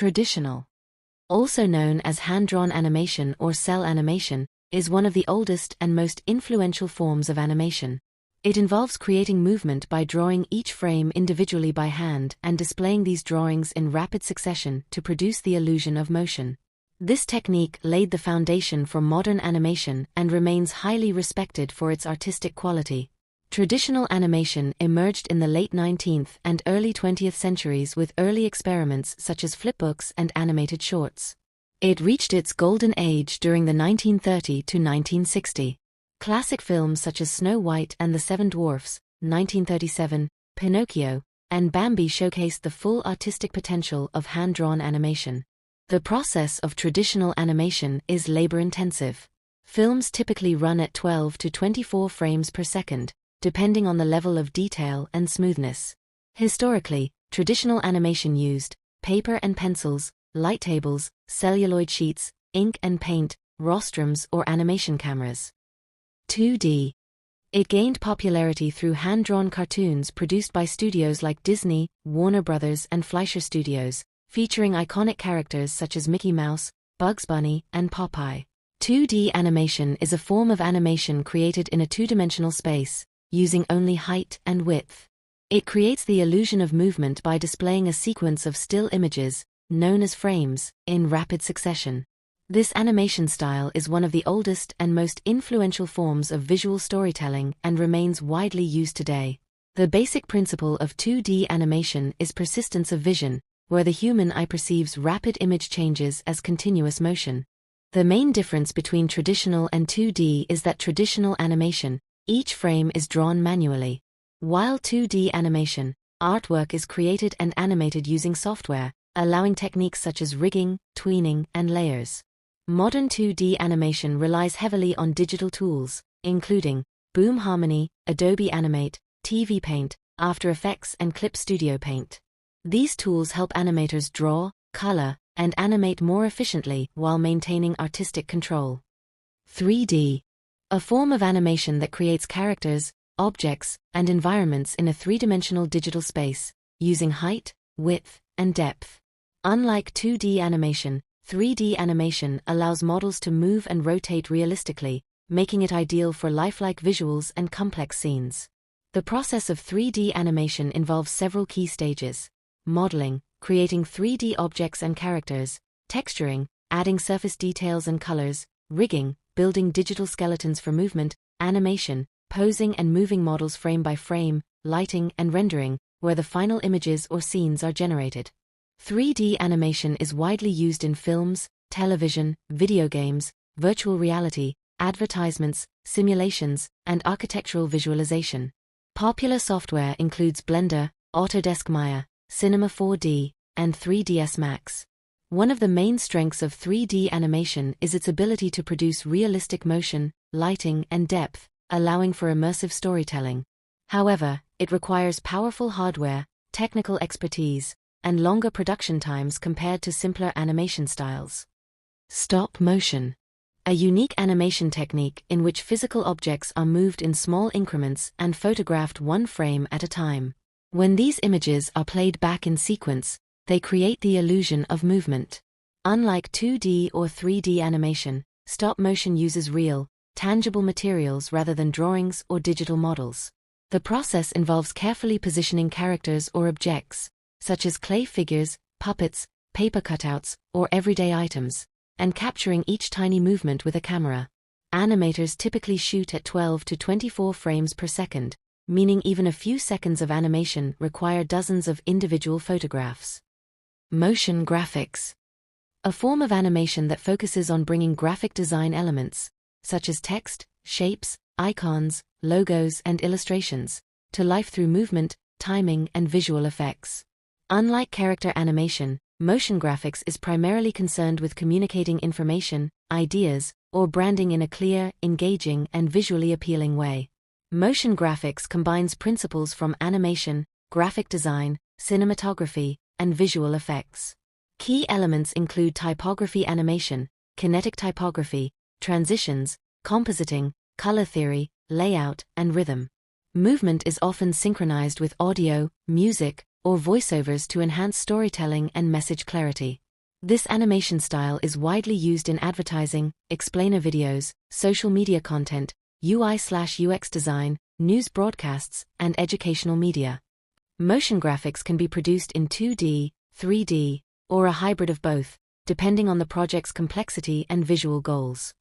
Traditional, also known as hand-drawn animation or cell animation, is one of the oldest and most influential forms of animation. It involves creating movement by drawing each frame individually by hand and displaying these drawings in rapid succession to produce the illusion of motion. This technique laid the foundation for modern animation and remains highly respected for its artistic quality. Traditional animation emerged in the late 19th and early 20th centuries with early experiments such as flipbooks and animated shorts. It reached its golden age during the 1930 to 1960. Classic films such as Snow White and the Seven Dwarfs, 1937, Pinocchio, and Bambi showcased the full artistic potential of hand-drawn animation. The process of traditional animation is labor-intensive. Films typically run at 12 to 24 frames per second, depending on the level of detail and smoothness. Historically, traditional animation used paper and pencils, light tables, celluloid sheets, ink and paint, rostrums or animation cameras. 2D. It gained popularity through hand-drawn cartoons produced by studios like Disney, Warner Brothers and Fleischer Studios, featuring iconic characters such as Mickey Mouse, Bugs Bunny, and Popeye. 2D animation is a form of animation created in a two-dimensional space, using only height and width. It creates the illusion of movement by displaying a sequence of still images, known as frames, in rapid succession. This animation style is one of the oldest and most influential forms of visual storytelling and remains widely used today. The basic principle of 2D animation is persistence of vision, where the human eye perceives rapid image changes as continuous motion. The main difference between traditional and 2D is that traditional animation, each frame is drawn manually. While 2D animation, artwork is created and animated using software, allowing techniques such as rigging, tweening, and layers. Modern 2D animation relies heavily on digital tools, including Boom Harmony, Adobe Animate, TV Paint, After Effects and Clip Studio Paint. These tools help animators draw, color, and animate more efficiently while maintaining artistic control. 3D. A form of animation that creates characters, objects, and environments in a three-dimensional digital space, using height, width, and depth. Unlike 2D animation, 3D animation allows models to move and rotate realistically, making it ideal for lifelike visuals and complex scenes. The process of 3D animation involves several key stages: modeling, creating 3D objects and characters; texturing, adding surface details and colors; rigging, building digital skeletons for movement; animation, posing and moving models frame by frame; lighting and rendering, where the final images or scenes are generated. 3D animation is widely used in films, television, video games, virtual reality, advertisements, simulations, and architectural visualization. Popular software includes Blender, Autodesk Maya, Cinema 4D, and 3ds Max. One of the main strengths of 3D animation is its ability to produce realistic motion, lighting, and depth, allowing for immersive storytelling. However, it requires powerful hardware, technical expertise, and longer production times compared to simpler animation styles. Stop motion. A unique animation technique in which physical objects are moved in small increments and photographed one frame at a time. When these images are played back in sequence, they create the illusion of movement. Unlike 2D or 3D animation, stop motion uses real, tangible materials rather than drawings or digital models. The process involves carefully positioning characters or objects, such as clay figures, puppets, paper cutouts, or everyday items, and capturing each tiny movement with a camera. Animators typically shoot at 12 to 24 frames per second, meaning even a few seconds of animation require dozens of individual photographs. Motion graphics. A form of animation that focuses on bringing graphic design elements, such as text, shapes, icons, logos, and illustrations, to life through movement, timing, and visual effects. Unlike character animation, motion graphics is primarily concerned with communicating information, ideas, or branding in a clear, engaging, and visually appealing way. Motion graphics combines principles from animation, graphic design, cinematography, and visual effects. Key elements include typography animation, kinetic typography, transitions, compositing, color theory, layout, and rhythm. Movement is often synchronized with audio, music, or voiceovers to enhance storytelling and message clarity. This animation style is widely used in advertising, explainer videos, social media content, UI/UX design, news broadcasts, and educational media. Motion graphics can be produced in 2D, 3D, or a hybrid of both, depending on the project's complexity and visual goals.